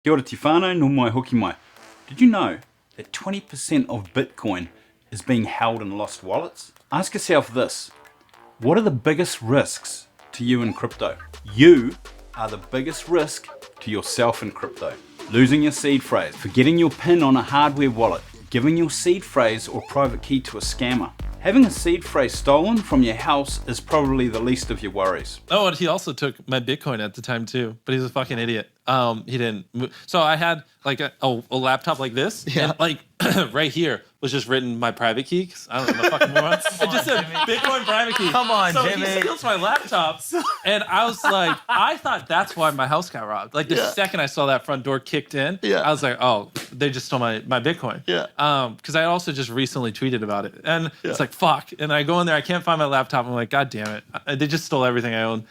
Kia ora te whānau, no mai hoki mai. Did you know that 20% of Bitcoin is being held in lost wallets? Ask yourself this. What are the biggest risks to you in crypto? You are the biggest risk to yourself in crypto. Losing your seed phrase, forgetting your PIN on a hardware wallet, giving your seed phrase or private key to a scammer. Having a seed phrase stolen from your house is probably the least of your worries. Oh, and he also took my Bitcoin at the time too, but he's a fucking idiot. He didn't move. So I had like a laptop like this, and like right here was just written my private key. 'Cause I don't know, my fucking moron. I just said Bitcoin private key. Come on, so Jimmy. he steals my laptop, and I was like, I thought that's why my house got robbed. Like the second I saw that front door kicked in, I was like, oh, they just stole my Bitcoin. Because I also just recently tweeted about it, and it's like fuck. And I go in there, I can't find my laptop. I'm like, god damn it, they just stole everything I own.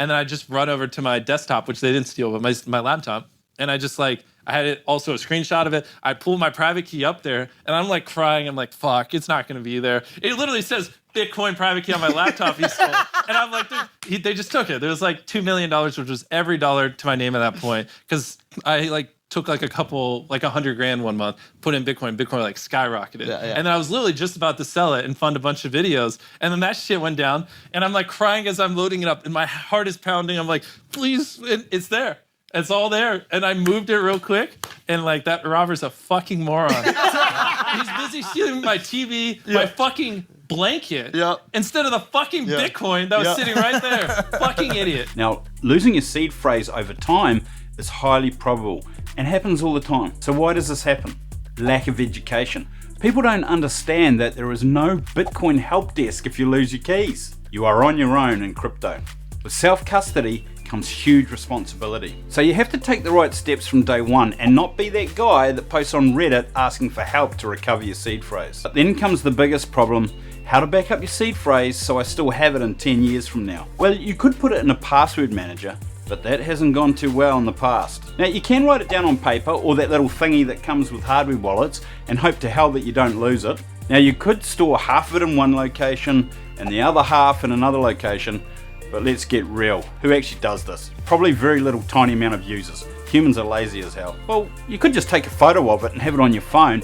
And then I just run over to my desktop, which they didn't steal, but my laptop. And I just like, I had it also a screenshot of it. I pulled my private key up there and I'm like crying. I'm like, fuck, it's not going to be there. It literally says Bitcoin private key on my laptop he stole. And I'm like, dude, they just took it. There was like $2 million, which was every dollar to my name at that point. Because I like took like a couple, like $100,000 one month, put in Bitcoin like skyrocketed. And then I was literally just about to sell it and fund a bunch of videos. And then that shit went down and I'm like crying as I'm loading it up and my heart is pounding. I'm like, please, it's there. It's all there. And I moved it real quick and like that robber's a fucking moron. He's busy stealing my TV, my fucking blanket, instead of the fucking Bitcoin that was sitting right there. Fucking idiot. Now, losing your seed phrase over time is highly probable and happens all the time. So why does this happen? Lack of education. People don't understand that there is no Bitcoin help desk if you lose your keys. You are on your own in crypto. With self-custody comes huge responsibility. So you have to take the right steps from day one and not be that guy that posts on Reddit asking for help to recover your seed phrase. But then comes the biggest problem, how to back up your seed phrase so I still have it in 10 years from now. Well, you could put it in a password manager, but that hasn't gone too well in the past. Now you can write it down on paper or that little thingy that comes with hardware wallets and hope to hell that you don't lose it. Now you could store half of it in one location and the other half in another location, but let's get real. Who actually does this? Probably very little tiny amount of users. Humans are lazy as hell. Well, you could just take a photo of it and have it on your phone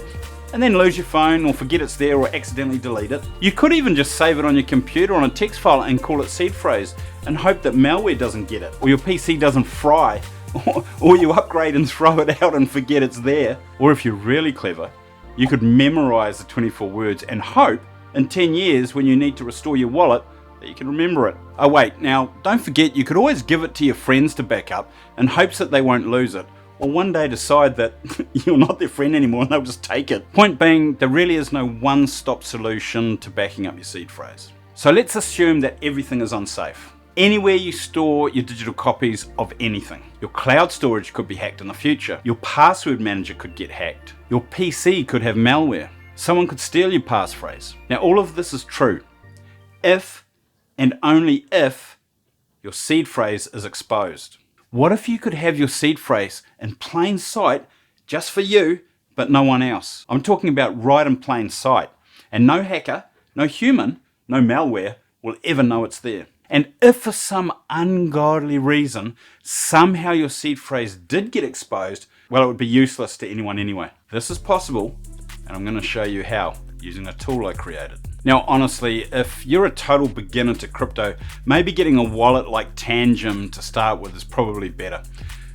and then lose your phone or forget it's there or accidentally delete it. You could even just save it on your computer on a text file and call it seed phrase and hope that malware doesn't get it or your PC doesn't fry or you upgrade and throw it out and forget it's there. Or if you're really clever, you could memorize the 24 words and hope in 10 years when you need to restore your wallet that you can remember it. Oh wait, now don't forget you could always give it to your friends to back up in hopes that they won't lose it, or one day decide that you're not their friend anymore and they'll just take it. Point being, there really is no one-stop solution to backing up your seed phrase. So let's assume that everything is unsafe. Anywhere you store your digital copies of anything. Your cloud storage could be hacked in the future. Your password manager could get hacked. Your PC could have malware. Someone could steal your passphrase. Now all of this is true if and only if your seed phrase is exposed. What if you could have your seed phrase in plain sight just for you, but no one else? I'm talking about right in plain sight. And no hacker, no human, no malware will ever know it's there. And if for some ungodly reason, somehow your seed phrase did get exposed, well, it would be useless to anyone anyway. This is possible, and I'm going to show you how using a tool I created. Now, honestly, if you're a total beginner to crypto, maybe getting a wallet like Tangem to start with is probably better.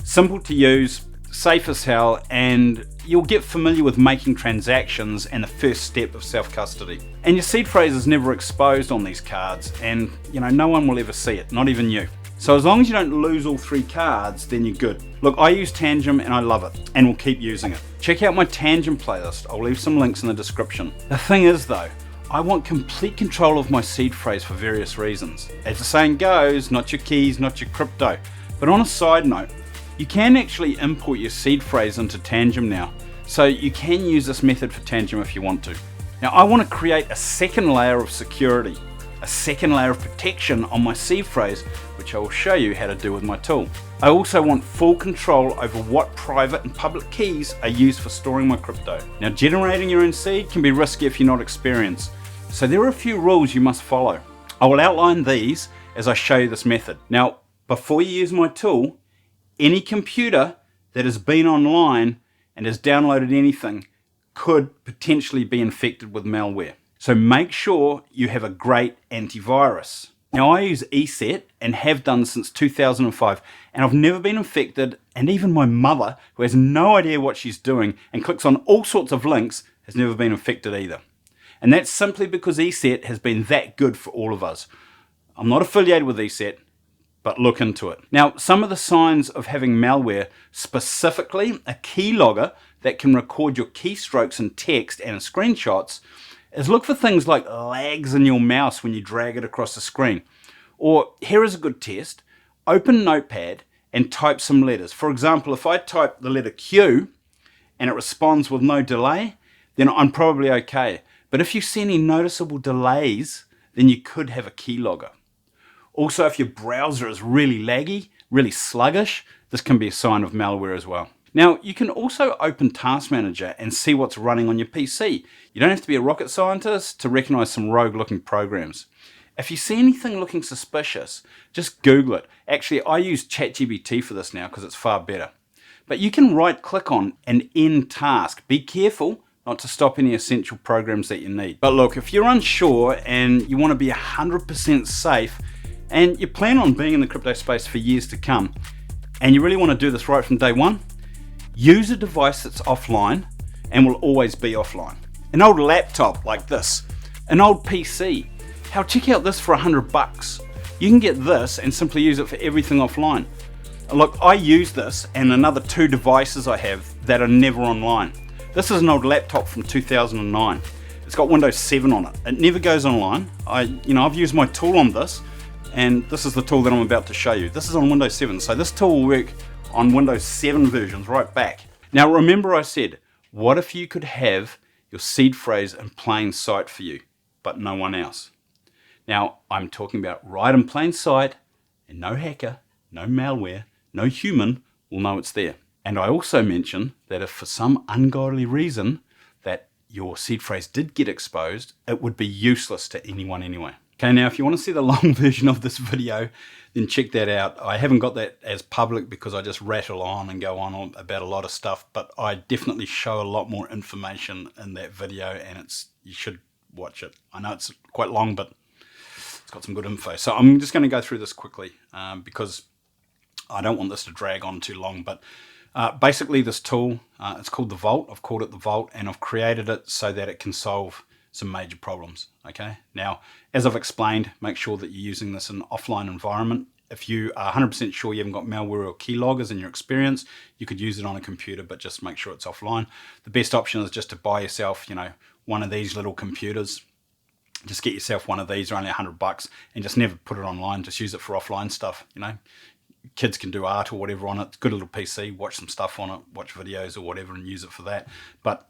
Simple to use, safe as hell, and you'll get familiar with making transactions and the first step of self-custody. And your seed phrase is never exposed on these cards, and no one will ever see it, not even you. So as long as you don't lose all 3 cards, then you're good. Look, I use Tangem and I love it, and will keep using it. Check out my Tangem playlist, I'll leave some links in the description. The thing is though, I want complete control of my seed phrase for various reasons. As the saying goes, not your keys, not your crypto. But on a side note, you can actually import your seed phrase into Tangem now. So you can use this method for Tangem if you want to. Now I want to create a second layer of security, a second layer of protection on my seed phrase, which I will show you how to do with my tool. I also want full control over what private and public keys are used for storing my crypto. Now generating your own seed can be risky if you're not experienced. So there are a few rules you must follow. I will outline these as I show you this method. Now, before you use my tool, any computer that has been online and has downloaded anything could potentially be infected with malware. So make sure you have a great antivirus. Now, I use ESET and have done since 2005, and I've never been infected, and even my mother, who has no idea what she's doing and clicks on all sorts of links, has never been infected either. And that's simply because ESET has been that good for all of us. I'm not affiliated with ESET, but look into it. Now, some of the signs of having malware, specifically a keylogger that can record your keystrokes in text and in screenshots, is look for things like lags in your mouse when you drag it across the screen. Or here is a good test. Open Notepad and type some letters. For example, if I type the letter Q and it responds with no delay, then I'm probably okay. But if you see any noticeable delays, then you could have a keylogger. Also, if your browser is really laggy, really sluggish, this can be a sign of malware as well. Now, you can also open Task Manager and see what's running on your PC. You don't have to be a rocket scientist to recognize some rogue-looking programs. If you see anything looking suspicious, just Google it. Actually, I use ChatGPT for this now because it's far better. But you can right-click on and end task. Be careful not to stop any essential programs that you need. But look, if you're unsure and you want to be 100% safe, and you plan on being in the crypto space for years to come, and you really want to do this right from day one, use a device that's offline and will always be offline. An old laptop like this, an old PC. Hell, check out this for $100. You can get this and simply use it for everything offline. Look, I use this and another 2 devices I have that are never online. This is an old laptop from 2009. It's got Windows 7 on it. It never goes online. I've used my tool on this, and this is the tool that I'm about to show you. This is on Windows 7, so this tool will work on Windows 7 versions right back. Now remember I said, what if you could have your seed phrase in plain sight for you, but no one else? Now I'm talking about right in plain sight, and no hacker, no malware, no human will know it's there. And I also mentioned that if for some ungodly reason that your seed phrase did get exposed, it would be useless to anyone anyway. Okay, now if you want to see the long version of this video, then check that out. I haven't got that as public because I just rattle on and go on about a lot of stuff, but I definitely show a lot more information in that video, and you should watch it. I know it's quite long, but it's got some good info. So I'm just going to go through this quickly because I don't want this to drag on too long. But basically this tool, it's called the Vault. I've called it the Vault, and I've created it so that it can solve some major problems. Okay, now as I've explained, make sure that you're using this in an offline environment. If you are 100% sure you haven't got malware or keyloggers in your experience, you could use it on a computer, but just make sure it's offline. The best option is just to buy yourself, one of these little computers. Just get yourself one of these, they're only $100, and just never put it online. Just use it for offline stuff. Kids can do art or whatever on it. It's a good little PC, watch some stuff on it, watch videos or whatever, and use it for that. But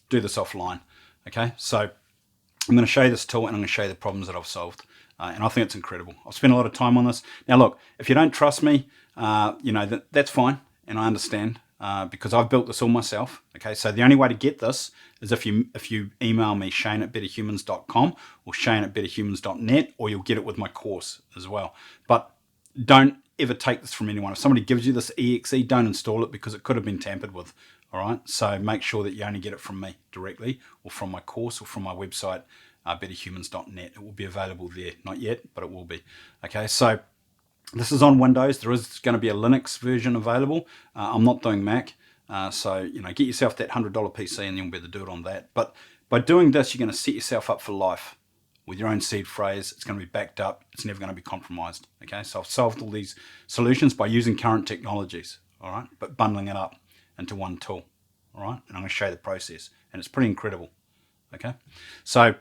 do this offline. Okay, so I'm going to show you this tool, and I'm going to show you the problems that I've solved. And I think it's incredible. I've spent a lot of time on this. Now look, if you don't trust me, that's fine, and I understand because I've built this all myself. Okay, so the only way to get this is if you email me, Shayne@betterhumans.com or Shayne@betterhumans.net, or you'll get it with my course as well. But don't ever take this from anyone. If somebody gives you this exe, don't install it because it could have been tampered with. All right, so make sure that you only get it from me directly, or from my course, or from my website, betterhumans.net. It will be available there. Not yet, but it will be. Okay, so this is on Windows. There is going to be a Linux version available. I'm not doing Mac, so get yourself that $100 PC, and you'll be able to do it on that. But by doing this, you're going to set yourself up for life with your own seed phrase. It's going to be backed up. It's never going to be compromised. Okay, so I've solved all these solutions by using current technologies. All right, but bundling it up into one tool. All right, and I'm going to show you the process, and it's pretty incredible. Okay, so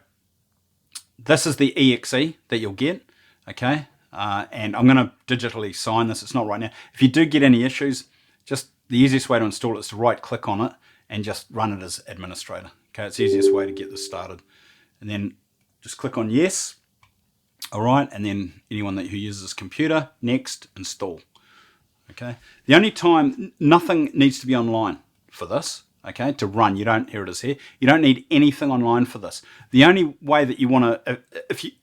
this is the exe that you'll get. Okay, and I'm going to digitally sign this. It's not right now. If you do get any issues, just the easiest way to install it is to right click on it and just run it as administrator. Okay, it's the easiest way to get this started, and then just click on yes. All right, and then anyone who uses this computer, next, install. Okay, the only time, nothing needs to be online for this, okay, to run. Here it is here. You don't need anything online for this. The only way that you want to,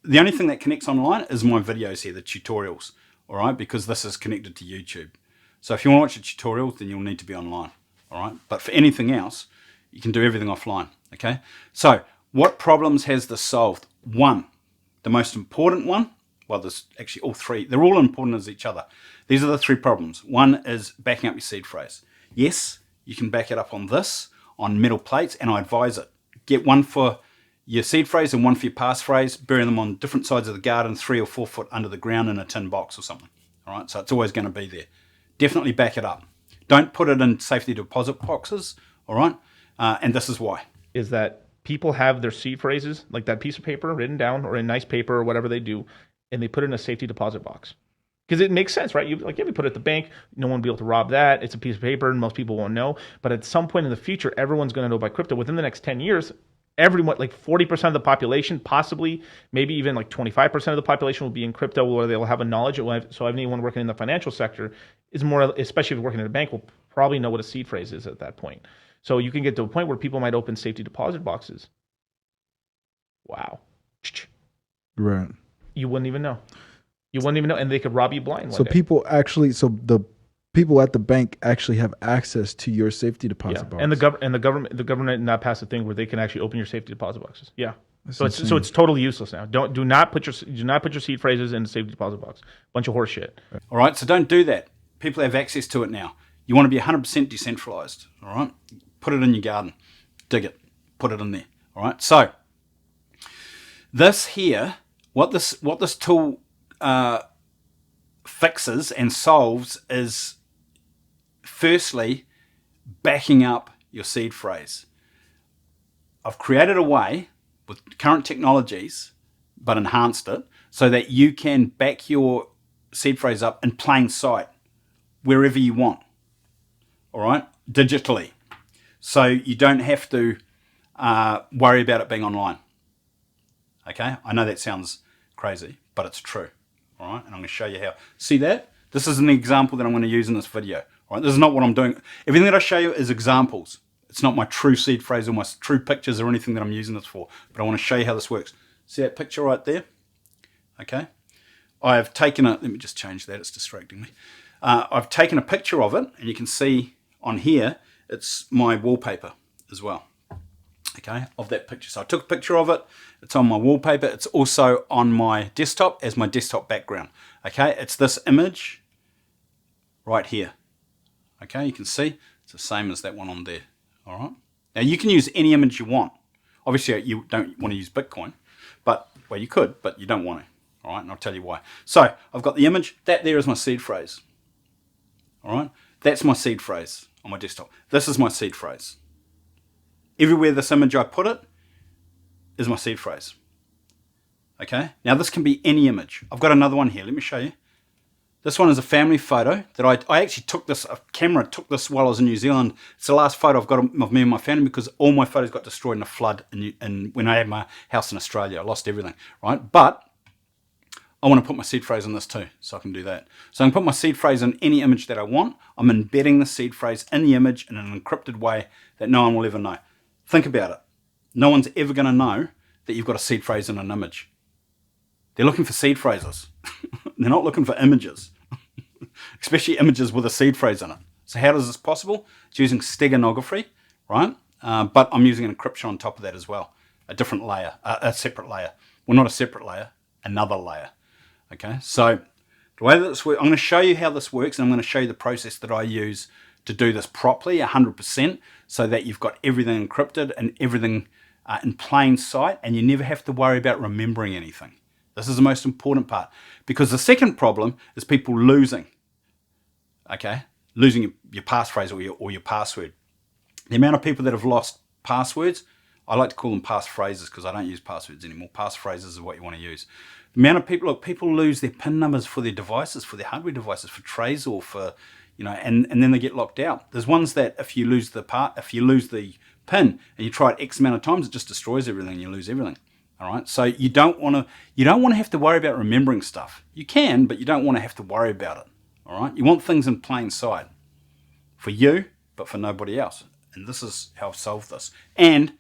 the only thing that connects online is my videos here, the tutorials, all right, because this is connected to YouTube. So if you want to watch a tutorial, then you'll need to be online. All right. But for anything else, you can do everything offline. Okay. So what problems has this solved? One, the most important one. Well, there's actually all three. They're all important as each other. These are the three problems. One is backing up your seed phrase. Yes, you can back it up on this, on metal plates, and I advise it. Get one for your seed phrase and one for your passphrase. Bury them on different sides of the garden, 3 or 4 foot under the ground in a tin box or something. All right. So it's always going to be there. Definitely back it up. Don't put it in safety deposit boxes. All right. And this is why. Is that people have their seed phrases, like that piece of paper written down or in nice paper or whatever they do, and they put it in a safety deposit box. Because it makes sense, right? You put it at the bank, no one will be able to rob that. It's a piece of paper and most people won't know. But at some point in the future, everyone's going to know about crypto. Within the next 10 years, everyone, like 40% of the population, possibly, maybe even like 25% of the population will be in crypto, where they'll have a knowledge. So anyone working in the financial sector is more, especially if you're working at a bank, will probably know what a seed phrase is at that point. So you can get to a point where people might open safety deposit boxes. Wow. Right. You wouldn't even know. You wouldn't even know, and they could rob you blind. So people actually, the people at the bank actually have access to your safety deposit box. And the government not passed a thing where they can actually open your safety deposit boxes. Yeah. That's So insane. it's totally useless now. Do not put your seed phrases in the safety deposit box. Bunch of horse shit. All right. So don't do that. People have access to it now. You want to be 100% decentralized. All right. Put it in your garden. Dig it. Put it in there. All right. So this here, what this tool fixes and solves is, firstly, backing up your seed phrase. I've created a way with current technologies, but enhanced it, so that you can back your seed phrase up in plain sight, wherever you want. All right, digitally. So you don't have to worry about it being online. Okay, I know that sounds crazy, but it's true. All right, and I'm going to show you how. See that? This is an example that I'm going to use in this video. All right, this is not what I'm doing. Everything that I show you is examples. It's not my true seed phrase or my true pictures or anything that I'm using this for, but I want to show you how this works. See that picture right there? Okay. I have taken a, let me just change that, it's distracting me. I've taken a picture of it, and you can see on here, it's my wallpaper as well. Okay, of that picture. So I took a picture of it. It's on my wallpaper. It's also on my desktop as my desktop background. Okay, it's this image right here. Okay, you can see it's the same as that one on there. All right. Now you can use any image you want. Obviously, you don't want to use Bitcoin, but well, you could, but you don't want to. All right, and I'll tell you why. So I've got the image. That there is my seed phrase. All right, that's my seed phrase on my desktop. This is my seed phrase. Everywhere this image I put it is my seed phrase. Okay, now this can be any image. I've got another one here. Let me show you. This one is a family photo that I actually took this, a camera took this while I was in New Zealand. It's the last photo I've got of me and my family, because all my photos got destroyed in a flood and when I had my house in Australia. I lost everything, right? But I want to put my seed phrase in this too, so I can do that. So I can put my seed phrase in any image that I want. I'm embedding the seed phrase in the image in an encrypted way that no one will ever know. Think about it. No one's ever going to know that you've got a seed phrase in an image. They're looking for seed phrases. They're not looking for images, especially images with a seed phrase in it. So how is this possible? It's using steganography, right? But I'm using an encryption on top of that as well. A different layer, a separate layer. Well, not a separate layer, another layer. Okay, so the way that this works, I'm going to show you how this works, and I'm going to show you the process that I use to do this properly, 100%, so that you've got everything encrypted and everything in plain sight, and you never have to worry about remembering anything. This is the most important part, because the second problem is people losing, okay? Losing your passphrase or your password. The amount of people that have lost passwords, I like to call them passphrases because I don't use passwords anymore. Passphrases is what you want to use. The amount of people, look, people lose their PIN numbers for their devices, for their hardware devices, for trays or for, you know, and then they get locked out. There's ones that if you lose the PIN and you try it X amount of times, it just destroys everything and you lose everything. All right. So you don't want to have to worry about remembering stuff. You can, but you don't want to have to worry about it. All right. You want things in plain sight for you, but for nobody else. And this is how I've solved this. And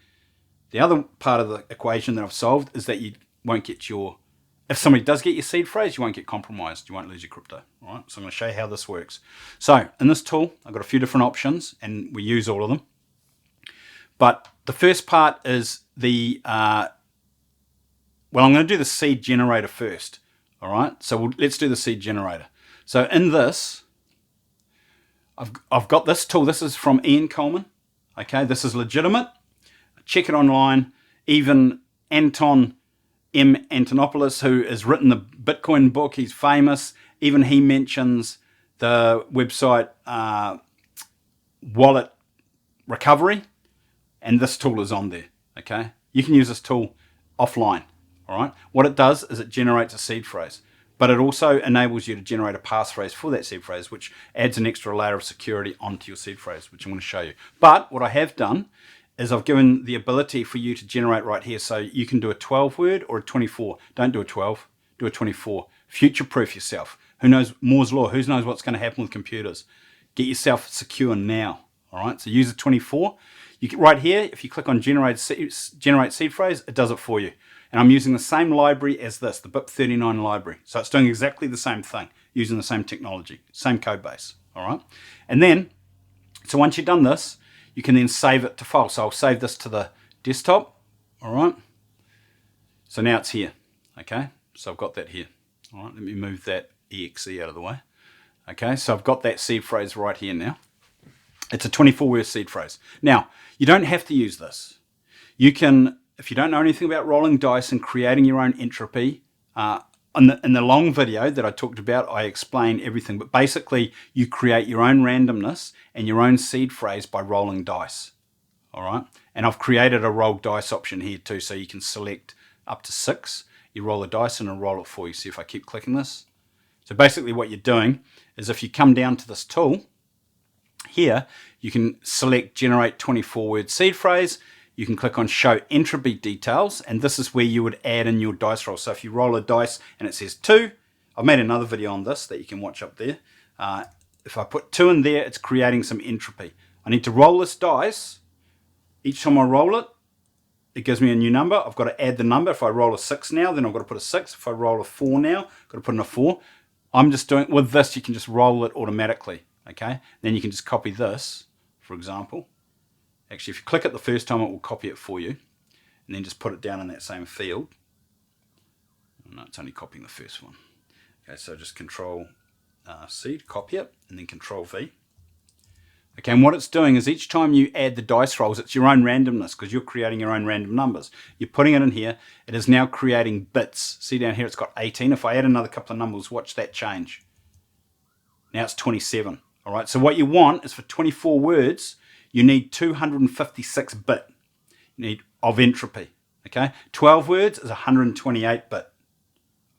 the other part of the equation that I've solved is that you won't get your if somebody does get your seed phrase, you won't get compromised. You won't lose your crypto. All right. So I'm going to show you how this works. So in this tool, I've got a few different options, and we use all of them. But the first part is the well, I'm going to do the seed generator first. All right. So let's do the seed generator. So in this, I've got this tool. This is from Ian Coleman. Okay. This is legitimate. Check it online. Even Anton M. Antonopoulos, who has written the Bitcoin book, he's famous. Even he mentions the website Wallet Recovery, and this tool is on there. Okay. You can use this tool offline. All right. What it does is it generates a seed phrase, but it also enables you to generate a passphrase for that seed phrase, which adds an extra layer of security onto your seed phrase, which I'm going to show you. But what I have done is I've given the ability for you to generate right here. So you can do a 12 word or a 24. Don't do a 12, do a 24. Future-proof yourself. Who knows Moore's Law? Who knows what's going to happen with computers? Get yourself secure now. All right. So use a 24. You can, right here, if you click on generate seed phrase, it does it for you. And I'm using the same library as this, the BIP39 library. So it's doing exactly the same thing, using the same technology, same code base. All right. And then, so once you've done this, you can then save it to file. So I'll save this to the desktop. All right. So now it's here. Okay. So I've got that here. All right. Let me move that exe out of the way. Okay. So I've got that seed phrase right here now. It's a 24-word seed phrase. Now, you don't have to use this. You can, if you don't know anything about rolling dice and creating your own entropy, in the long video that I talked about, I explain everything. But basically, you create your own randomness and your own seed phrase by rolling dice. All right. And I've created a roll dice option here too, so you can select up to 6. You roll the dice and it'll roll it for you. See if I keep clicking this. So basically what you're doing is if you come down to this tool, here, you can select generate 24-word seed phrase. You can click on show entropy details, and this is where you would add in your dice roll. So if you roll a dice and it says 2, I've made another video on this that you can watch up there. If I put 2 in there, it's creating some entropy. I need to roll this dice. Each time I roll it, it gives me a new number. I've got to add the number. If I roll a 6 now, then I've got to put a 6. If I roll a 4 now, I've got to put in a 4. I'm just doing, with this, you can just roll it automatically. Okay, then you can just copy this, for example. Actually, if you click it the first time, it will copy it for you, and then just put it down in that same field. No, it's only copying the first one. Okay, so just Control C to copy it, and then Control V. Okay, and what it's doing is each time you add the dice rolls, it's your own randomness because you're creating your own random numbers. You're putting it in here. It is now creating bits. See down here, it's got 18. If I add another couple of numbers, watch that change. Now it's 27. All right, so what you want is for 24 words, you need 256 bit of entropy. Okay, 12 words is 128 bit.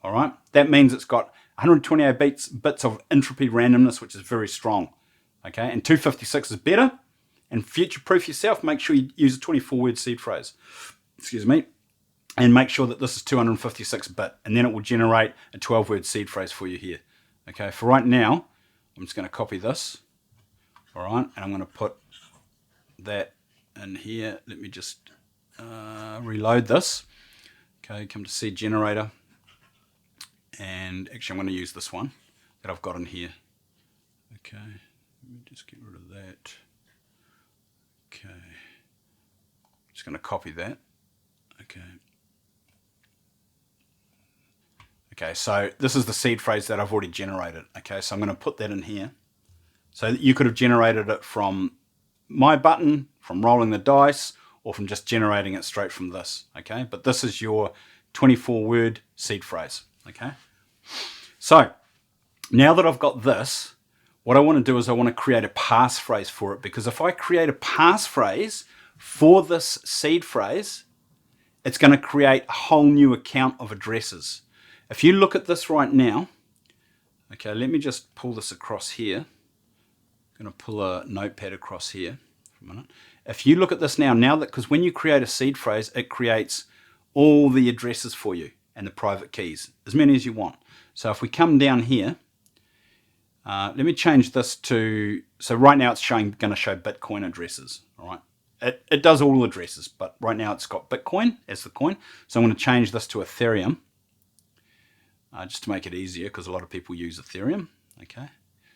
All right, that means it's got 128 bits of entropy randomness, which is very strong. Okay, and 256 is better. And future-proof yourself, make sure you use a 24-word seed phrase. Excuse me. And make sure that this is 256 bit, and then it will generate a 12-word seed phrase for you here. Okay, for right now, I'm just going to copy this, all right, and I'm going to put that in here. Let me just reload this. Okay, come to seed generator, and actually I'm going to use this one that I've got in here. Okay, let me just get rid of that. Okay, just going to copy that. Okay. Okay, so this is the seed phrase that I've already generated. Okay, so I'm going to put that in here. So you could have generated it from my button, from rolling the dice, or from just generating it straight from this. Okay, but this is your 24-word seed phrase. Okay, so now that I've got this, what I want to do is I want to create a passphrase for it, because if I create a passphrase for this seed phrase, it's going to create a whole new account of addresses. If you look at this right now, okay, let me just pull this across here. I'm going to pull a notepad across here for a minute. If you look at this now that, because when you create a seed phrase, it creates all the addresses for you and the private keys, as many as you want. So if we come down here, let me change this to, so right now it's going to show Bitcoin addresses, all right? It does all addresses, but right now it's got Bitcoin as the coin. So I'm going to change this to Ethereum. just to make it easier, because a lot of people use Ethereum. Okay,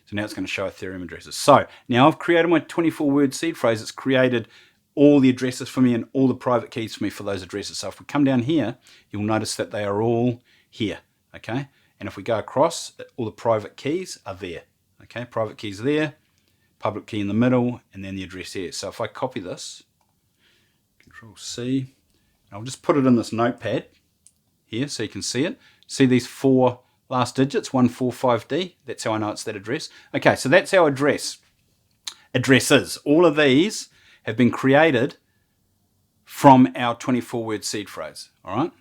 so now it's going to show Ethereum addresses. So now I've created my 24-word seed phrase. It's created all the addresses for me and all the private keys for me for those addresses. So if we come down here, you'll notice that they are all here. Okay, and if we go across, all the private keys are there. Okay, private keys there, public key in the middle, and then the address here. So if I copy this, Control C, I'll just put it in this notepad here so you can see it. See these 4 last digits, 145D? That's how I know it's that address. Okay, so that's our addresses. All of these have been created from our 24-word seed phrase, all right?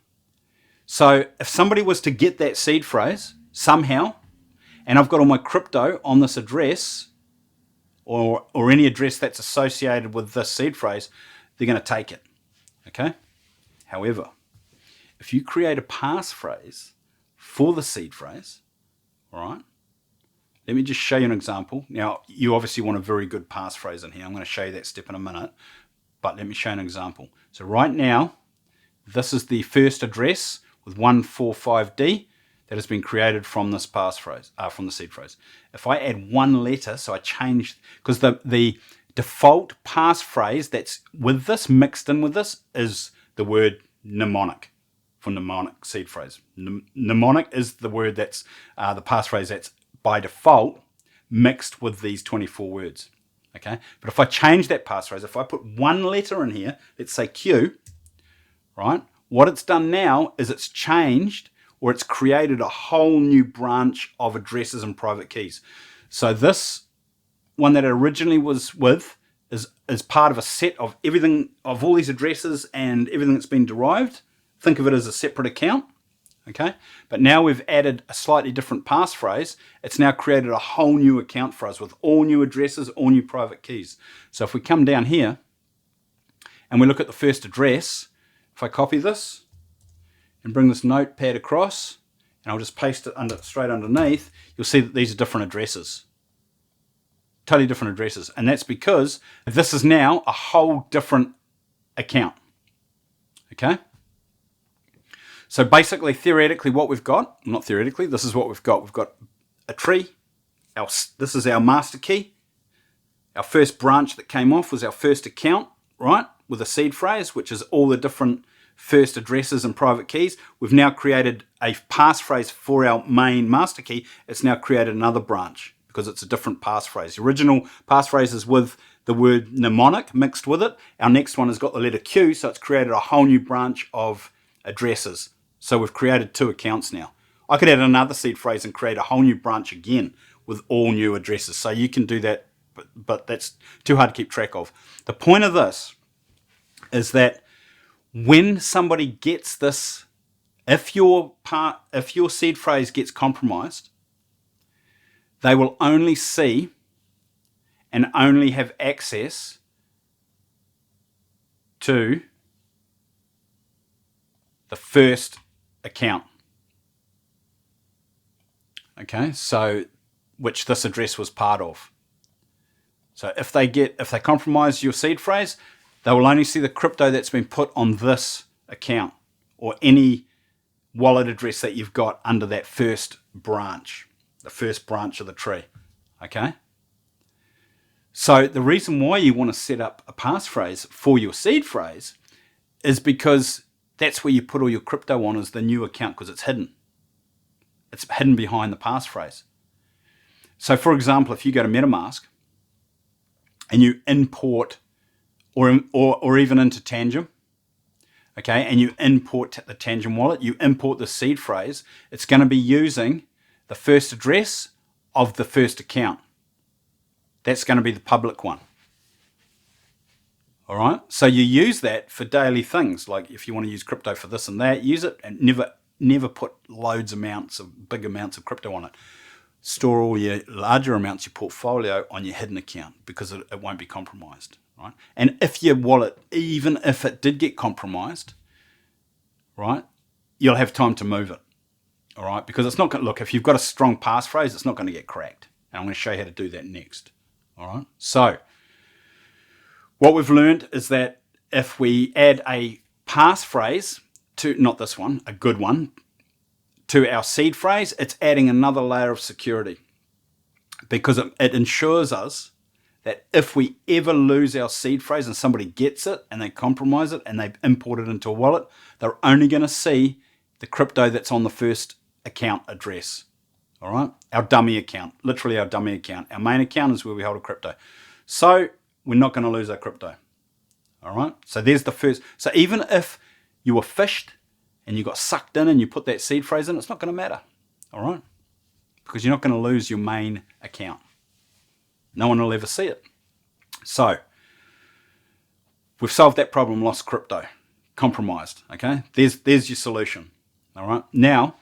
So if somebody was to get that seed phrase somehow, and I've got all my crypto on this address, or any address that's associated with this seed phrase, they're going to take it, okay? However, if you create a passphrase for the seed phrase, all right, let me just show you an example. Now, you obviously want a very good passphrase in here. I'm going to show you that step in a minute, but let me show you an example. So right now, this is the first address with 145D that has been created from this passphrase, from the seed phrase. If I add one letter, so I change, because the default passphrase that's with this, mixed in with this, is the word mnemonic, for mnemonic seed phrase. Mnemonic is the word that's the passphrase that's by default mixed with these 24 words. Okay, but if I change that passphrase, if I put one letter in here, let's say Q, right, what it's done now is it's changed, or it's created a whole new branch of addresses and private keys. So this one that it originally was with is part of a set of everything, of all these addresses and everything that's been derived. Think of it as a separate account. Okay, but now we've added a slightly different passphrase. It's now created a whole new account for us with all new addresses, all new private keys. So if we come down here and we look at the first address, if I copy this and bring this notepad across, and I'll just paste it straight underneath, you'll see that these are different addresses. Totally different addresses. And that's because this is now a whole different account. Okay? So basically, theoretically, what we've got, not theoretically, this is what we've got. We've got a tree. This is our master key. Our first branch that came off was our first account, right, with a seed phrase, which is all the different first addresses and private keys. We've now created a passphrase for our main master key. It's now created another branch because it's a different passphrase. The original passphrase is with the word mnemonic mixed with it. Our next one has got the letter Q, so it's created a whole new branch of addresses. So we've created 2 accounts now. I could add another seed phrase and create a whole new branch again with all new addresses. So you can do that, but that's too hard to keep track of. The point of this is that when somebody gets this, if your seed phrase gets compromised, they will only see and only have access to the first account. Okay, so which this address was part of. So if they compromise your seed phrase, they will only see the crypto that's been put on this account or any wallet address that you've got under that first branch, the first branch of the tree. Okay? So the reason why you want to set up a passphrase for your seed phrase is because that's where you put all your crypto on, is the new account, because it's hidden. It's hidden behind the passphrase. So for example, if you go to MetaMask and you import or even into Tangem, okay, and you import the Tangem wallet, you import the seed phrase, it's going to be using the first address of the first account. That's going to be the public one. All right, so you use that for daily things, like if you want to use crypto for this and that, use it, and never put big amounts of crypto on it. Store all your larger amounts, your portfolio, on your hidden account, because it won't be compromised, right? And if your wallet, even if it did get compromised, right, you'll have time to move it, all right? Because it's not going to, look, if you've got a strong passphrase, it's not going to get cracked. And I'm going to show you how to do that next, all right? So what we've learned is that if we add a passphrase to, not this one, a good one, to our seed phrase, it's adding another layer of security, because it ensures us that if we ever lose our seed phrase and somebody gets it and they compromise it and they import it into a wallet, they're only going to see the crypto that's on the first account address. All right, our dummy account, literally our dummy account. Our main account is where we hold a crypto. So we're not going to lose our crypto. All right, so there's the first. So even if you were phished and you got sucked in and you put that seed phrase in, it's not going to matter. All right, because you're not going to lose your main account. No one will ever see it. So we've solved that problem, lost crypto, compromised. Okay, there's your solution. All right, now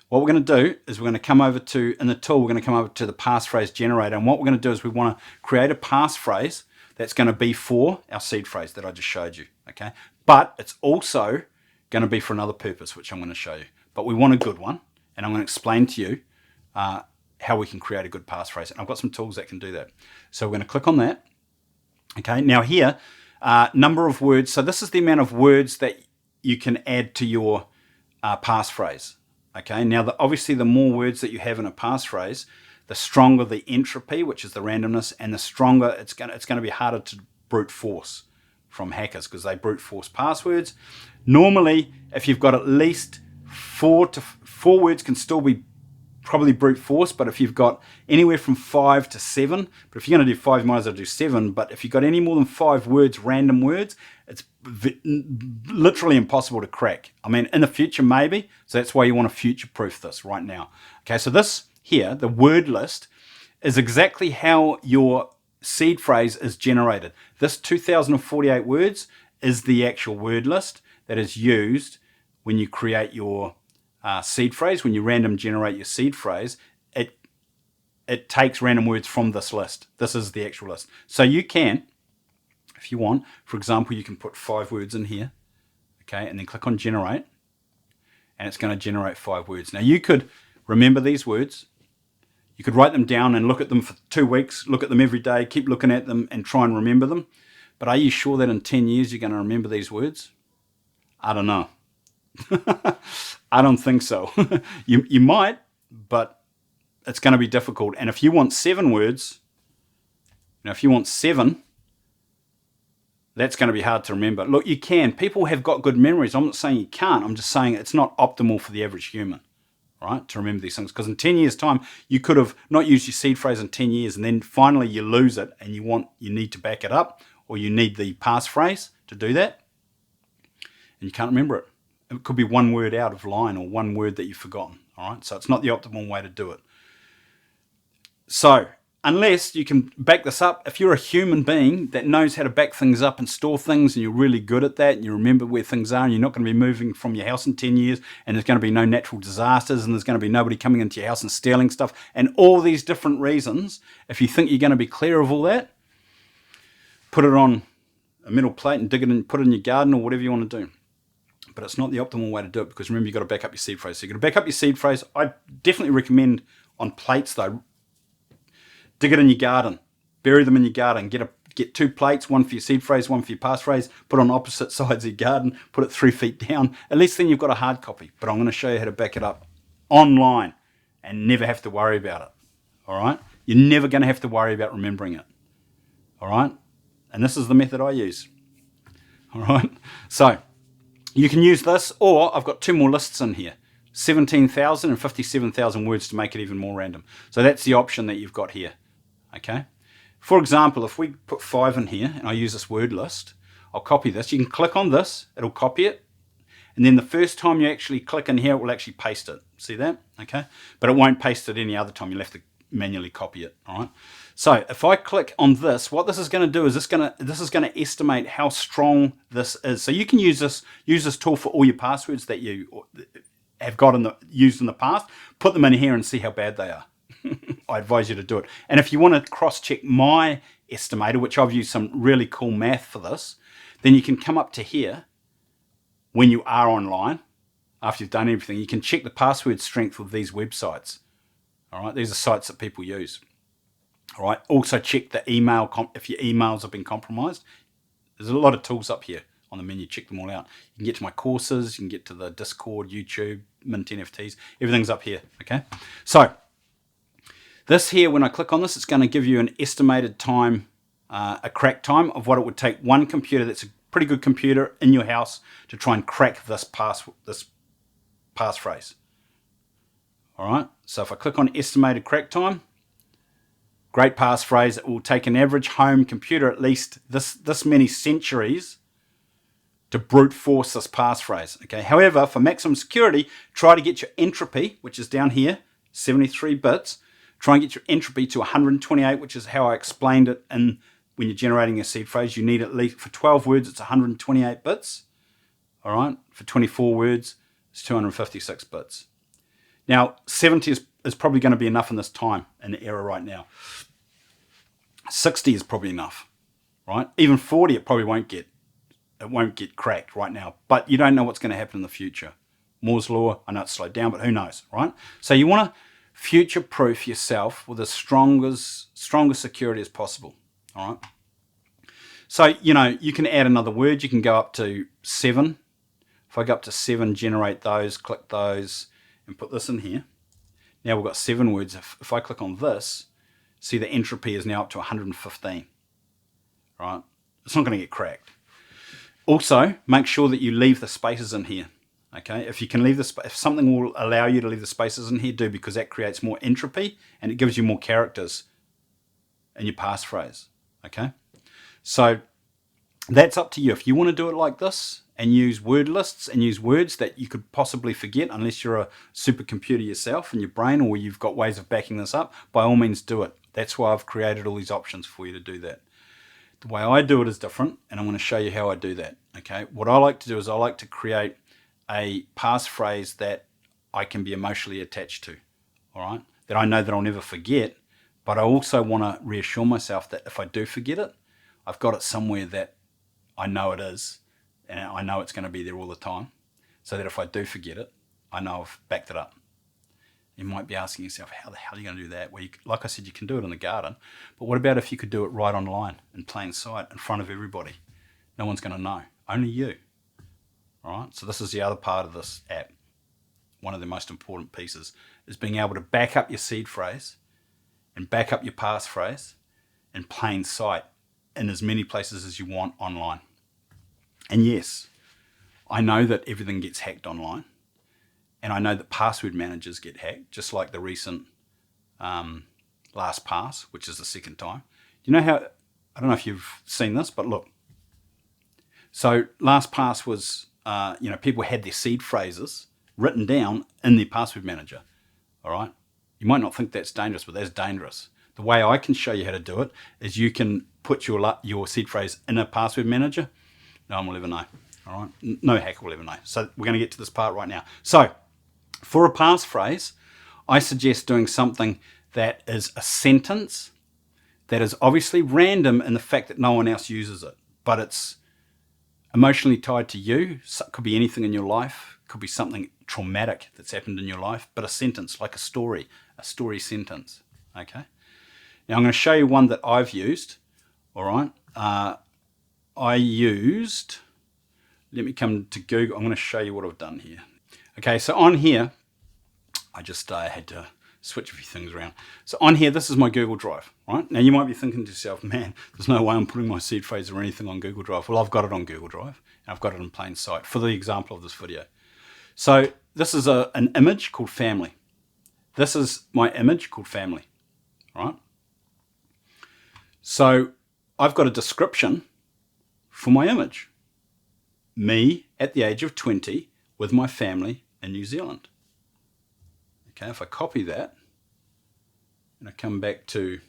what we're going to do is we're going to come over to, in the tool, we're going to come over to the passphrase generator. And what we're going to do is we want to create a passphrase that's going to be for our seed phrase that I just showed you. Okay, but it's also going to be for another purpose, which I'm going to show you. But we want a good one, and I'm going to explain to you how we can create a good passphrase. And I've got some tools that can do that. So we're going to click on that. Okay, now here, number of words. So this is the amount of words that you can add to your passphrase. Okay, now obviously the more words that you have in a passphrase, the stronger the entropy, which is the randomness, and the stronger it's going to be harder to brute force from hackers, because they brute force passwords. Normally, if you've got at least four words can still be probably brute force, but if you've got anywhere from 5 to 7, but if you're going to do 5, you might as well do 7, but if you've got any more than 5 words, random words, it's literally impossible to crack. I mean, in the future, maybe, so that's why you want to future-proof this right now. Okay, so this here, the word list, is exactly how your seed phrase is generated. This 2048 words is the actual word list that is used when you create your seed phrase. When you random generate your seed phrase, it takes random words from this list. This is the actual list. So you can, if you want, for example, you can put 5 words in here, okay, and then click on generate, and it's going to generate 5 words. Now you could remember these words. You could write them down and look at them for 2 weeks, look at them every day, keep looking at them and try and remember them. But are you sure that in 10 years you're going to remember these words? I don't know. I don't think so. You might, but it's going to be difficult. And if you want 7 words, if you want 7, that's going to be hard to remember. Look, you can. People have got good memories. I'm not saying you can't. I'm just saying it's not optimal for the average human, right, to remember these things. Because in 10 years' time, you could have not used your seed phrase in 10 years, and then finally you lose it, and you need to back it up, or you need the passphrase to do that, and you can't remember it. It could be 1 word out of line or 1 word that you've forgotten. All right, so it's not the optimal way to do it. So unless you can back this up, if you're a human being that knows how to back things up and store things, and you're really good at that, and you remember where things are, and you're not going to be moving from your house in 10 years, and there's going to be no natural disasters, and there's going to be nobody coming into your house and stealing stuff, and all these different reasons, if you think you're going to be clear of all that, put it on a metal plate and dig it and put it in your garden or whatever you want to do. But it's not the optimal way to do it, because remember, you've got to back up your seed phrase. So you've got to back up your seed phrase. I definitely recommend on plates though. Dig it in your garden. Bury them in your garden. Get 2 plates, 1 for your seed phrase, 1 for your passphrase. Put on opposite sides of your garden. Put it 3 feet down. At least then you've got a hard copy. But I'm going to show you how to back it up online and never have to worry about it. All right? You're never going to have to worry about remembering it. All right? And this is the method I use. All right? So you can use this, or I've got 2 more lists in here. 17,000 and 57,000 words to make it even more random. So that's the option that you've got here. Okay. For example, if we put 5 in here and I use this word list, I'll copy this. You can click on this, it'll copy it. And then the first time you actually click in here, it will actually paste it. See that? Okay. But it won't paste it any other time. You'll have to manually copy it. All right. So if I click on this, what this is going to do is this is going to estimate how strong this is. So you can use this tool for all your passwords that you have used in the past. Put them in here and see how bad they are. I advise you to do it. And if you want to cross-check my estimator, which I've used some really cool math for this, then you can come up to here when you are online, after you've done everything. You can check the password strength with these websites. All right, these are sites that people use. All right, also check the email, if your emails have been compromised. There's a lot of tools up here on the menu, check them all out. You can get to my courses, you can get to the Discord, YouTube, Mint NFTs, everything's up here, okay? So this here, when I click on this, it's going to give you an estimated time, a crack time of what it would take one computer that's a pretty good computer in your house to try and crack this passphrase. All right, so if I click on estimated crack time, great passphrase, it will take an average home computer at least this many centuries to brute force this passphrase. Okay. However, for maximum security, try to get your entropy, which is down here, 73 bits. Try and get your entropy to 128, which is how I explained it in when you're generating a seed phrase. You need at least, for 12 words, it's 128 bits. All right. For 24 words, it's 256 bits. Now, 70 is probably going to be enough in this time, in the era right now. 60 is probably enough, right? Even 40, it probably won't get. It won't get cracked right now. But you don't know what's going to happen in the future. Moore's law, I know it's slowed down, but who knows, right? So you want to future-proof yourself with as strongest security as possible, all right? So, you can add another word. You can go up to 7. If I go up to 7, generate those, click those, and put this in here. Now we've got 7 words. If I click on this, see the entropy is now up to 115. Right? It's not going to get cracked. Also, make sure that you leave the spaces in here. Okay? If you can leave if something will allow you to leave the spaces in here, do, because that creates more entropy and it gives you more characters in your passphrase. Okay? So that's up to you. If you want to do it like this, and use word lists and use words that you could possibly forget unless you're a supercomputer yourself in your brain, or you've got ways of backing this up, by all means do it. That's why I've created all these options for you to do that. The way I do it is different, and I'm going to show you how I do that. Okay, what I like to do is I like to create a passphrase that I can be emotionally attached to, all right? That I know that I'll never forget, but I also want to reassure myself that if I do forget it, I've got it somewhere that I know it is, and I know it's going to be there all the time, so that if I do forget it, I know I've backed it up. You might be asking yourself, how the hell are you going to do that? Well, like I said, you can do it in the garden, but what about if you could do it right online, in plain sight, in front of everybody? No one's going to know, only you. All right, so this is the other part of this app. One of the most important pieces is being able to back up your seed phrase and back up your passphrase in plain sight in as many places as you want online. And yes, I know that everything gets hacked online, and I know that password managers get hacked, just like the recent LastPass, which is the second time. You know how, I don't know if you've seen this, but look. So LastPass was, people had their seed phrases written down in their password manager, all right? You might not think that's dangerous, but that's dangerous. The way I can show you how to do it is you can put your seed phrase in a password manager. No one will ever know, all right? No hacker will ever know. So we're going to get to this part right now. So for a passphrase, I suggest doing something that is a sentence that is obviously random in the fact that no one else uses it, but it's emotionally tied to you. So it could be anything in your life. It could be something traumatic that's happened in your life, but a sentence, like a story sentence, okay? Now I'm going to show you one that I've used, all right? Let me come to Google. I'm going to show you what I've done here. Okay, so on here, I just had to switch a few things around. So on here, this is my Google Drive, right? Now you might be thinking to yourself, man, there's no way I'm putting my seed phrase or anything on Google Drive. Well, I've got it on Google Drive, and I've got it in plain sight for the example of this video. So this is an image called family. This is my image called family, right? So I've got a description for my image. Me at the age of 20 with my family in New Zealand. Okay, if I copy that and I come back to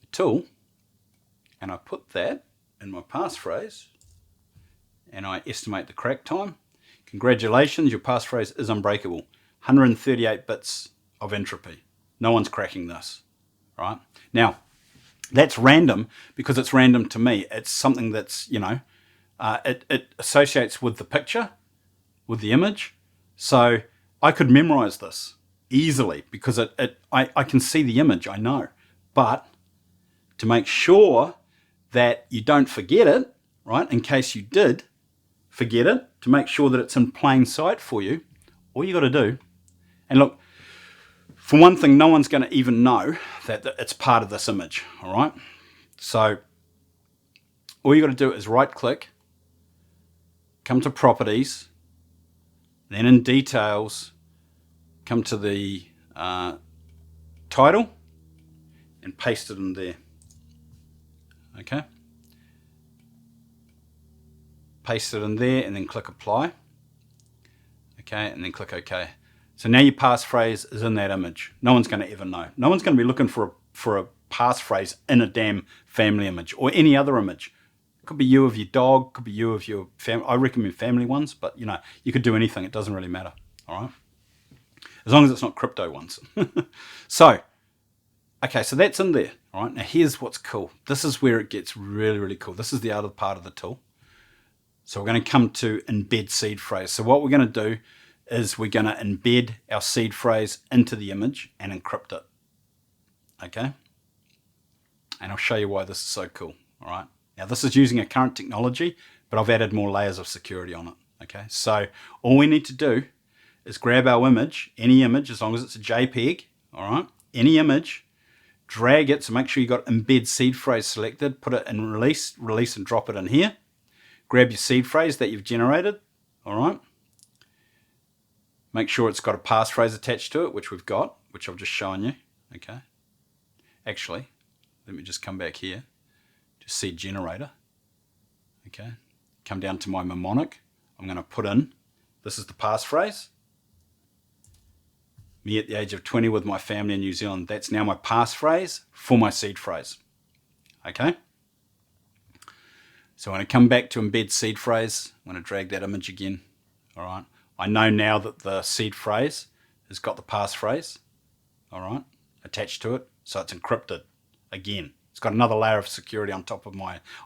the tool and I put that in my passphrase and I estimate the crack time, congratulations, your passphrase is unbreakable. 138 bits of entropy. No one's cracking this, right? Now, that's random because it's random to me. It's something that's, it associates with the picture, with the image. So I could memorize this easily because I can see the image, I know. But to make sure that you don't forget it, right, in case you did forget it, to make sure that it's in plain sight for you, all you got to do, and look, for one thing, no one's going to even know that it's part of this image, all right? So all you got to do is right click, come to properties, then in details, come to the title and paste it in there. Okay. Paste it in there and then click apply. Okay, and then click OK. So now your passphrase is in that image. No one's going to ever know. No one's going to be looking for a passphrase in a damn family image or any other image. It could be you of your dog, could be you of your family. I recommend family ones, but you could do anything. It doesn't really matter. All right. As long as it's not crypto ones. So, okay, so that's in there. All right. Now here's what's cool. This is where it gets really, really cool. This is the other part of the tool. So we're going to come to embed seed phrase. So what we're going to do is we're going to embed our seed phrase into the image and encrypt it. Okay. And I'll show you why this is so cool. All right. Now this is using a current technology, but I've added more layers of security on it. Okay. So all we need to do is grab our image, any image, as long as it's a JPEG. All right. Any image, drag it. So make sure you got embed seed phrase selected, put it in release and drop it in here. Grab your seed phrase that you've generated, all right? Make sure it's got a passphrase attached to it, which we've got, which I've just shown you, okay? Actually, let me just come back here to seed generator, okay? Come down to my mnemonic. I'm going to put in, this is the passphrase. Me at the age of 20 with my family in New Zealand. That's now my passphrase for my seed phrase, okay? So when I come back to embed seed phrase, I'm going to drag that image again. All right. I know now that the seed phrase has got the passphrase, all right, attached to it. So it's encrypted again. It's got another layer of security on top of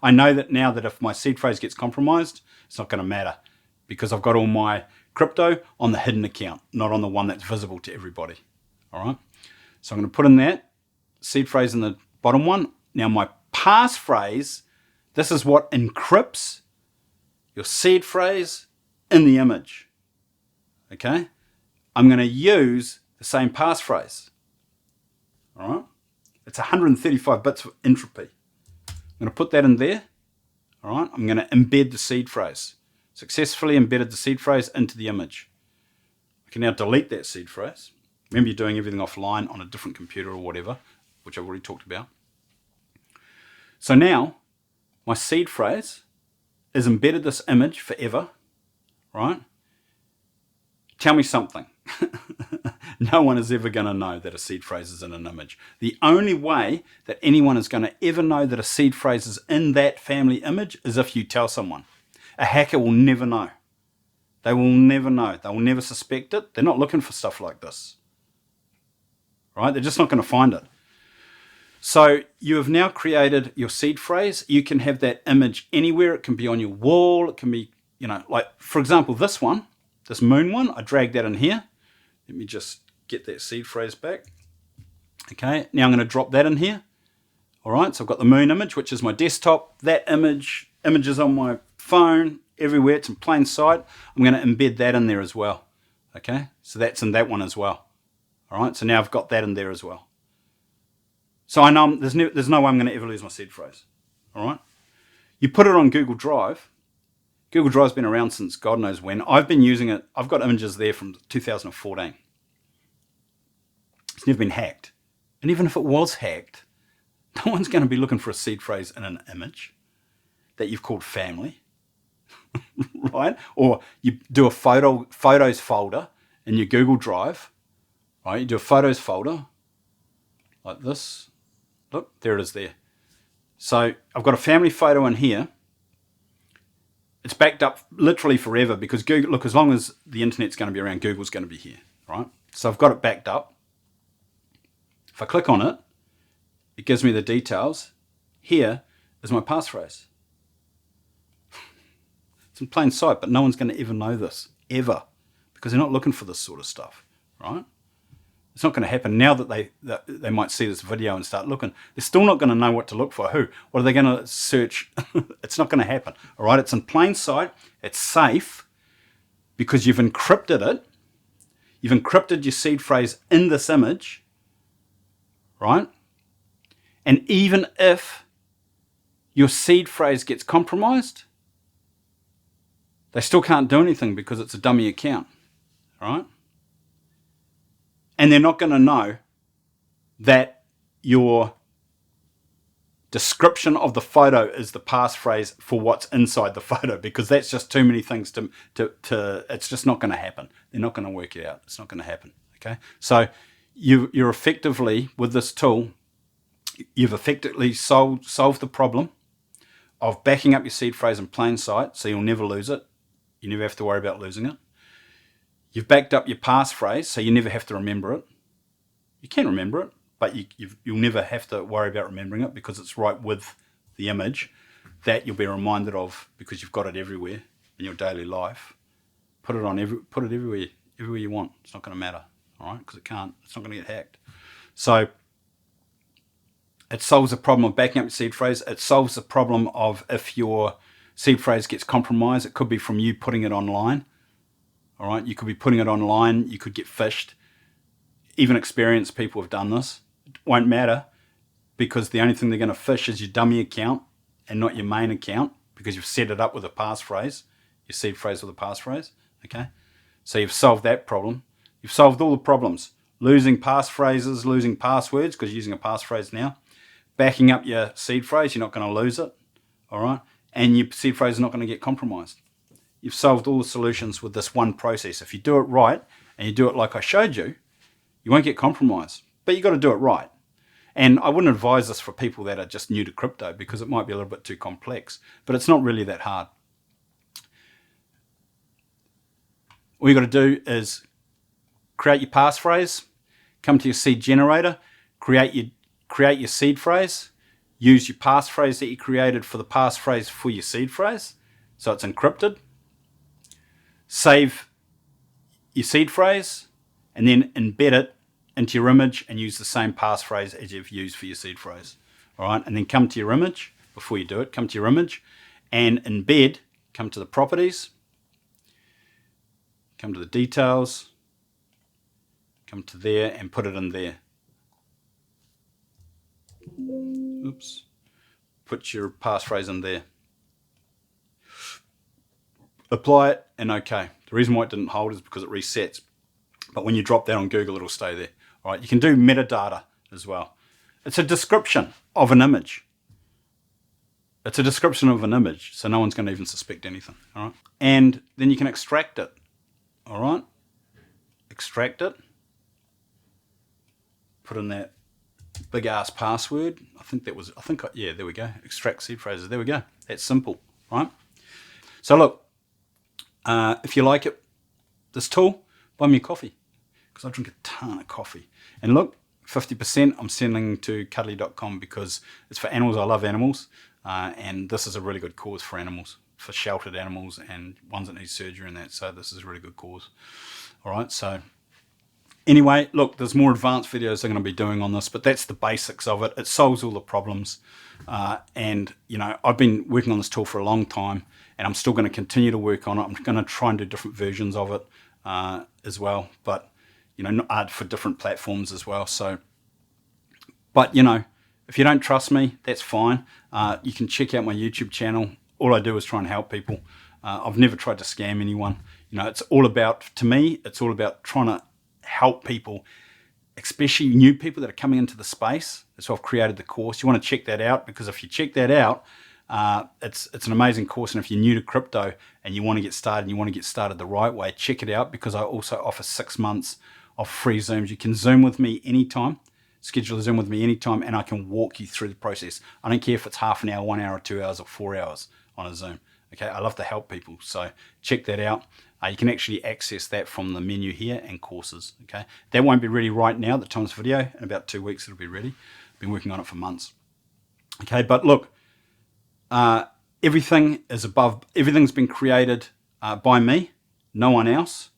I know that now that if my seed phrase gets compromised, it's not going to matter because I've got all my crypto on the hidden account, not on the one that's visible to everybody. All right. So I'm going to put in that seed phrase in the bottom one. Now my passphrase, this is what encrypts your seed phrase in the image. Okay? I'm going to use the same passphrase. All right? It's 135 bits of entropy. I'm going to put that in there. All right? I'm going to embed the seed phrase. Successfully embedded the seed phrase into the image. I can now delete that seed phrase. Remember, you're doing everything offline on a different computer or whatever, which I've already talked about. So now, my seed phrase is embedded this image forever, right? Tell me something. No one is ever going to know that a seed phrase is in an image. The only way that anyone is going to ever know that a seed phrase is in that family image is if you tell someone. A hacker will never know. They will never know. They will never suspect it. They're not looking for stuff like this, right? They're just not going to find it. So you have now created your seed phrase. You can have that image anywhere. It can be on your wall. It can be, like, for example, this one, this moon one, I dragged that in here. Let me just get that seed phrase back. Okay, now I'm going to drop that in here. All right, so I've got the moon image, which is my desktop. That images on my phone, everywhere. It's in plain sight. I'm going to embed that in there as well. Okay, so that's in that one as well. All right, so now I've got that in there as well. So I know there's no way I'm going to ever lose my seed phrase. All right. You put it on Google Drive. Google Drive's been around since God knows when. I've been using it. I've got images there from 2014. It's never been hacked. And even if it was hacked, no one's going to be looking for a seed phrase in an image that you've called family, right? Or you do a photos folder in your Google Drive, right? You do a photos folder like this. Look, there it is there. So I've got a family photo in here. It's backed up literally forever because Google, look, as long as the internet's going to be around, Google's going to be here, right? So I've got it backed up. If I click on it, it gives me the details. Here is my passphrase. It's in plain sight, but no one's going to ever know this, ever, because they're not looking for this sort of stuff, right? It's not going to happen. Now that they might see this video and start looking, they're still not going to know what to look for. Who? What are they going to search? It's not going to happen. All right, it's in plain sight. It's safe because you've encrypted it. You've encrypted your seed phrase in this image, right? And even if your seed phrase gets compromised, they still can't do anything because it's a dummy account, right? And they're not going to know that your description of the photo is the passphrase for what's inside the photo, because that's just too many things to it's just not going to happen. They're not going to work it out. It's not going to happen. Okay. So you're effectively, with this tool, you've effectively solved the problem of backing up your seed phrase in plain sight, so you'll never lose it. You never have to worry about losing it. You've backed up your passphrase, so you never have to remember it. You can remember it, but you'll never have to worry about remembering it because it's right with the image that you'll be reminded of because you've got it everywhere in your daily life. Put it everywhere you want. It's not going to matter, all right? Because it can't. It's not going to get hacked. So it solves the problem of backing up your seed phrase. It solves the problem of if your seed phrase gets compromised. It could be from you putting it online. All right, you could be putting it online. You could get phished. Even experienced people have done this. It won't matter because the only thing they're going to phish is your dummy account and not your main account because you've set it up with a passphrase, your seed phrase with a passphrase. Okay, so you've solved that problem. You've solved all the problems. Losing passphrases, losing passwords because you're using a passphrase now. Backing up your seed phrase, you're not going to lose it. All right, and your seed phrase is not going to get compromised. You've solved all the solutions with this one process. If you do it right and you do it like I showed you, you won't get compromised. But you've got to do it right. And I wouldn't advise this for people that are just new to crypto because it might be a little bit too complex. But it's not really that hard. All you've got to do is create your passphrase, come to your seed generator, create your seed phrase, use your passphrase that you created for the passphrase for your seed phrase, so it's encrypted. Save your seed phrase and then embed it into your image and use the same passphrase as you've used for your seed phrase. All right, and then come to your image before you do it. Come to your image and embed. Come to the properties. Come to the details. Come to there and put it in there. Oops. Put your passphrase in there. Apply it and OK. The reason why it didn't hold is because it resets. But when you drop that on Google, it'll stay there. All right, you can do metadata as well. It's a description of an image. It's a description of an image, so no one's going to even suspect anything. All right, and then you can extract it. All right, extract it. Put in that big ass password. Yeah, there we go. Extract seed phrases. There we go. That's simple, right? So look. If you like it, this tool, buy me a coffee because I drink a ton of coffee. And look, 50% I'm sending to cuddly.com because it's for animals. I love animals. And this is a really good cause for animals, for sheltered animals and ones that need surgery and that. So this is a really good cause. All right. So anyway, look, there's more advanced videos I'm going to be doing on this, but that's the basics of it. It solves all the problems. And, you know, I've been working on this tool for a long time. And I'm still going to continue to work on it. I'm going to try and do different versions of it as well. But, you know, for different platforms as well. So, but, you know, if you don't trust me, that's fine. You can check out my YouTube channel. All I do is try and help people. I've never tried to scam anyone. You know, it's all about, to me, it's all about trying to help people, especially new people that are coming into the space. That's why I've created the course. You want to check that out because if you check that out, it's an amazing course, and if you're new to crypto and you want to get started and you want to get started the right way, check it out because I also offer 6 months of free Zooms. You can Zoom with me anytime, schedule a Zoom with me anytime, and I can walk you through the process. I don't care if it's half an hour, 1 hour, 2 hours, or 4 hours on a Zoom. Okay, I love to help people, so check that out. You can actually access that from the menu here and courses. Okay, that won't be ready right now at the time of this video. In about 2 weeks it'll be ready. I've been working on it for months. Okay, but look. Everything's been created by me, no one else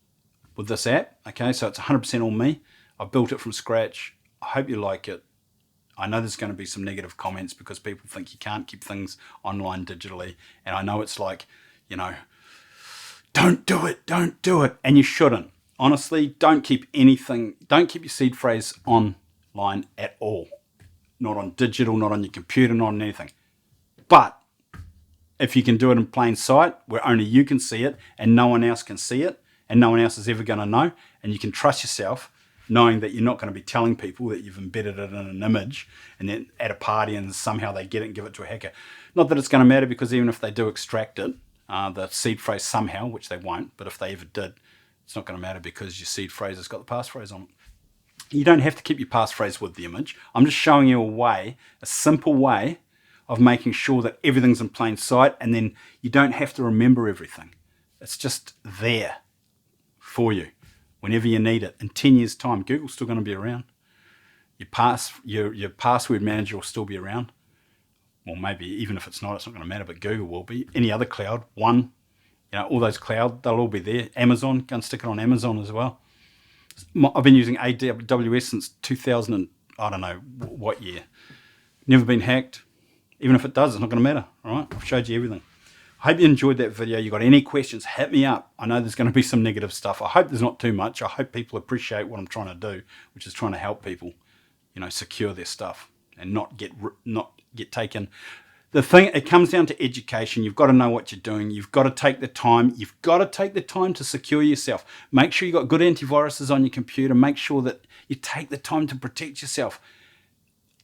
with this app. Okay, so it's 100% all me. I built it from scratch. I hope you like it. I know there's going to be some negative comments because people think you can't keep things online digitally. And I know it's like, you know, don't do it. And you shouldn't. Honestly, don't keep your seed phrase online at all. Not on digital, not on your computer, not on anything. But if you can do it in plain sight, where only you can see it and no one else can see it, and no one else is ever going to know, and you can trust yourself, knowing that you're not going to be telling people that you've embedded it in an image and then at a party and somehow they get it and give it to a hacker. Not that it's going to matter, because even if they do extract it, the seed phrase somehow, which they won't, but if they ever did, it's not going to matter because your seed phrase has got the passphrase on it. You don't have to keep your passphrase with the image. I'm just showing you a simple way of making sure that everything's in plain sight, and then you don't have to remember everything. It's just there for you whenever you need it. In 10 years' time, Google's still going to be around. Your password manager will still be around. Well, maybe even if it's not going to matter, but Google will be. Any other cloud, all those cloud, they'll all be there. Amazon, go and stick it on Amazon as well. I've been using AWS since 2000 and I don't know what year. Never been hacked. Even if it does, it's not going to matter. All right, I've showed you everything. I hope you enjoyed that video. You got any questions, hit me up. I know there's going to be some negative stuff. I hope there's not too much. I hope people appreciate what I'm trying to do, which is trying to help people, secure their stuff and not get taken. The thing, it comes down to education. You've got to know what you're doing. You've got to take the time. You've got to take the time to secure yourself. Make sure you've got good antiviruses on your computer. Make sure that you take the time to protect yourself.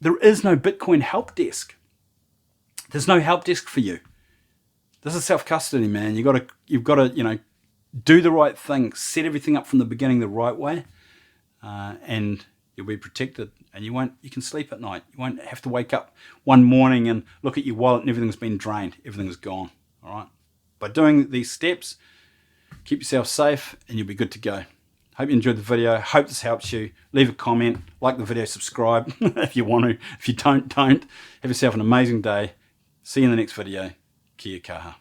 There is no Bitcoin help desk. There's no help desk for you. This is self-custody, man. You've got to, do the right thing. Set everything up from the beginning the right way, and you'll be protected. And you can sleep at night. You won't have to wake up one morning and look at your wallet and everything's been drained. Everything's gone. All right. By doing these steps, keep yourself safe and you'll be good to go. Hope you enjoyed the video. Hope this helps you. Leave a comment, like the video, subscribe if you want to. If you don't. Have yourself an amazing day. See you in the next video. Kia kaha.